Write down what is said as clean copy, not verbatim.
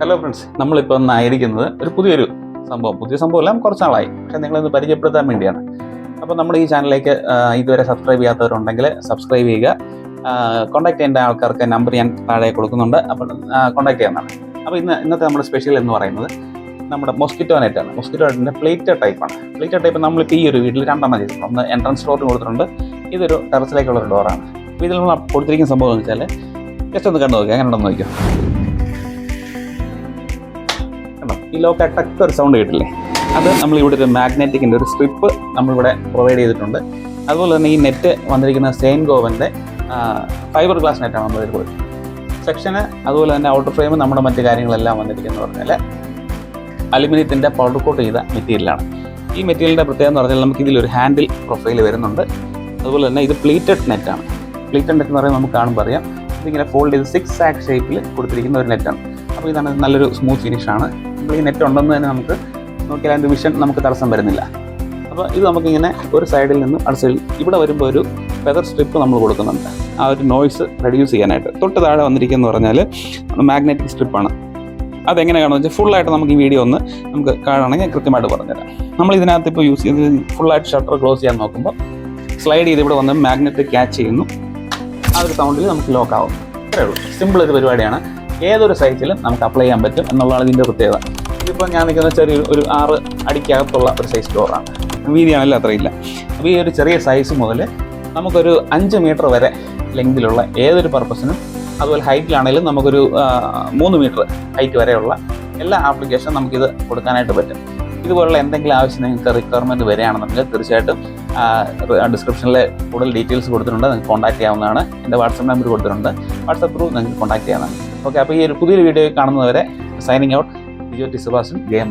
Hello friends, നമ്മളിപ്പോൾ ഒന്നായിരിക്കുന്നത് ഒരു പുതിയ സംഭവമല്ല, കുറച്ച് നാളായി. പക്ഷേ നിങ്ങളൊന്ന് പരിചയപ്പെടുത്താൻ വേണ്ടിയാണ്. അപ്പോൾ നമ്മുടെ ഈ ചാനലിലേക്ക് ഇതുവരെ സബ്സ്ക്രൈബ് ചെയ്യാത്തവരുണ്ടെങ്കിൽ സബ്സ്ക്രൈബ് ചെയ്യുക. കോൺടാക്ട് ചെയ്യേണ്ട ആൾക്കാർക്ക് നമ്പർ ഞാൻ താഴെ കൊടുക്കുന്നുണ്ട്, അപ്പോൾ കോൺടാക്ട് ചെയ്യുന്നതാണ്. അപ്പോൾ ഇന്നത്തെ നമ്മുടെ സ്പെഷ്യൽ എന്ന് പറയുന്നത് നമ്മുടെ മൊസ്കിറ്റോ നെറ്റാണ്. മൊസ്കിറ്റോ നെറ്റിൻ്റെ പ്ലേറ്റഡ് ടൈപ്പാണ്. പ്ലേറ്റഡ് ടൈപ്പ് നമ്മളിപ്പോൾ ഈ ഒരു വീട്ടിൽ രണ്ടെണ്ണം ചെയ്തിട്ടുണ്ട്. ഒന്ന് എൻട്രൻസ് ഡോറിന് കൊടുത്തിട്ടുണ്ട്, ഇതൊരു ടെറസിലേക്കുള്ള ഒരു ഡോറാണ്. അപ്പോൾ ഇതിൽ നമ്മൾ കൊടുത്തിരിക്കുന്ന സംഭവം എന്ന് വെച്ചാൽ ജസ്റ്റ് ഒന്ന് കണ്ടു നോക്കുക, എങ്ങനെ ഉണ്ടെന്ന് നോക്കിയോ. ഈ ലോക്ക് ടക്ക് ഒരു സൗണ്ട് കേട്ടില്ലേ, അത് നമ്മളിവിടെ ഒരു മാഗ്നറ്റിക്കിൻ്റെ ഒരു സ്ട്രിപ്പ് നമ്മളിവിടെ പ്രൊവൈഡ് ചെയ്തിട്ടുണ്ട്. അതുപോലെ തന്നെ ഈ നെറ്റ് വന്നിരിക്കുന്ന സെയിൻഗോവൻ്റെ ഫൈബർ ഗ്ലാസ് നെറ്റാണ് നമ്മളിതിൽ കൊടുക്കുന്നത്. സെക്ഷന് അതുപോലെ തന്നെ ഔട്ടർ ഫ്രെയിം നമ്മുടെ മറ്റു കാര്യങ്ങളെല്ലാം വന്നിരിക്കുന്നത് പറഞ്ഞാൽ അലുമിനിയത്തിൻ്റെ പൗഡർ കോട്ട് ചെയ്ത മെറ്റീരിയലാണ്. ഈ മെറ്റീരിയലിൻ്റെ പ്രത്യേകത എന്ന് പറഞ്ഞാൽ നമുക്ക് ഇതിലൊരു ഹാൻഡിൽ പ്രൊഫൈൽ വരുന്നുണ്ട്. അതുപോലെ തന്നെ ഇത് പ്ലീറ്റഡ് നെറ്റാണ്. പ്ലീറ്റഡ് നെറ്റ് എന്ന് പറയുമ്പോൾ നമുക്ക് കാണുമ്പോൾ അറിയാം, ഇതിങ്ങനെ ഫോൾഡ് ചെയ്ത് 6 ആക്ക് ഷേപ്പിൽ കൊടുത്തിരിക്കുന്ന ഒരു നെറ്റാണ്. അപ്പോൾ ഇതാണ് നല്ലൊരു സ്മൂത്ത് ഫിനിഷാണ്. നമ്മൾ ഈ നെറ്റ് ഉണ്ടെന്ന് തന്നെ നമുക്ക് നോക്കിയാൽ അതിൻ്റെ വിഷൻ നമുക്ക് തടസ്സം വരുന്നില്ല. അപ്പോൾ ഇത് നമുക്കിങ്ങനെ ഒരു സൈഡിൽ നിന്നും അടുത്ത സൈഡിൽ ഇവിടെ വരുമ്പോൾ ഒരു ഫെദർ സ്ട്രിപ്പ് നമ്മൾ കൊടുക്കുന്നുണ്ട്, ആ ഒരു നോയ്സ് റെഡ്യൂസ് ചെയ്യാനായിട്ട്. തൊട്ട് താഴെ വന്നിരിക്കുന്നത് പറഞ്ഞാൽ മാഗ്നറ്റിക് സ്ട്രിപ്പാണ്. അതെങ്ങനെ കാണുമെന്ന് വെച്ചാൽ ഫുള്ളായിട്ട് നമുക്ക് ഈ വീഡിയോ ഒന്ന് നമുക്ക് കാണുകയാണെങ്കിൽ കൃത്യമായിട്ട് പറഞ്ഞുതരാം. നമ്മൾ ഇതിനകത്ത് ഇപ്പോൾ യൂസ് ചെയ്ത് ഫുള്ളായിട്ട് ഷട്ടർ ക്ലോസ് ചെയ്യാൻ നോക്കുമ്പോൾ സ്ലൈഡ് ചെയ്ത് ഇവിടെ വന്ന് മാഗ്നറ്റ് ക്യാച്ച് ചെയ്യുന്നു. ആ ഒരു സൗണ്ടിൽ നമുക്ക് ലോക്ക് ആവും. അത്രേ ഉള്ളൂ. സിമ്പിൾ ഒരു പരിപാടിയാണ്. ഏതൊരു സൈസിലും നമുക്ക് അപ്ലൈ ചെയ്യാൻ പറ്റും എന്നുള്ളതാണ് ഇതിൻ്റെ പ്രത്യേകത. ഇതിപ്പോൾ ഞാൻ നിൽക്കുന്ന ഒരു 6 അടിക്കകത്തുള്ള ഒരു സൈസ് ഡോറാണ്. വീതിയാണല്ലോ അത്രയില്ല. അപ്പോൾ ഈ ഒരു ചെറിയ സൈസ് മുതൽ നമുക്കൊരു 5 മീറ്റർ വരെ ലെങ്തിലുള്ള ഏതൊരു പർപ്പസിനും, അതുപോലെ ഹൈറ്റിലാണെങ്കിലും നമുക്കൊരു 3 മീറ്റർ ഹൈറ്റ് വരെയുള്ള എല്ലാ ആപ്ലിക്കേഷനും നമുക്കിത് കൊടുക്കാനായിട്ട് പറ്റും. ഇതുപോലുള്ള എന്തെങ്കിലും ആവശ്യം നിങ്ങൾക്ക് റിക്വയർമെൻറ്റ് വരികയാണെന്നുണ്ടെങ്കിൽ തീർച്ചയായിട്ടും ഡിസ്ക്രിപ്ഷനിൽ കൂടുതൽ ഡീറ്റെയിൽസ് കൊടുത്തിട്ടുണ്ട്, നിങ്ങൾക്ക് കോൺടാക്ട് ചെയ്യാവുന്നതാണ്. എൻ്റെ വാട്സപ്പ് നമ്പർ കൊടുത്തിട്ടുണ്ട്, വാട്സപ്പ് ത്രൂ നിങ്ങൾക്ക് കോൺടാക്ട് ചെയ്യാവുന്നതാണ്. ഓക്കെ, അപ്പോൾ ഈ ഒരു പുതിയൊരു വീഡിയോ കാണുന്നതുവരെ signing out. Jio T Subhashan, JM.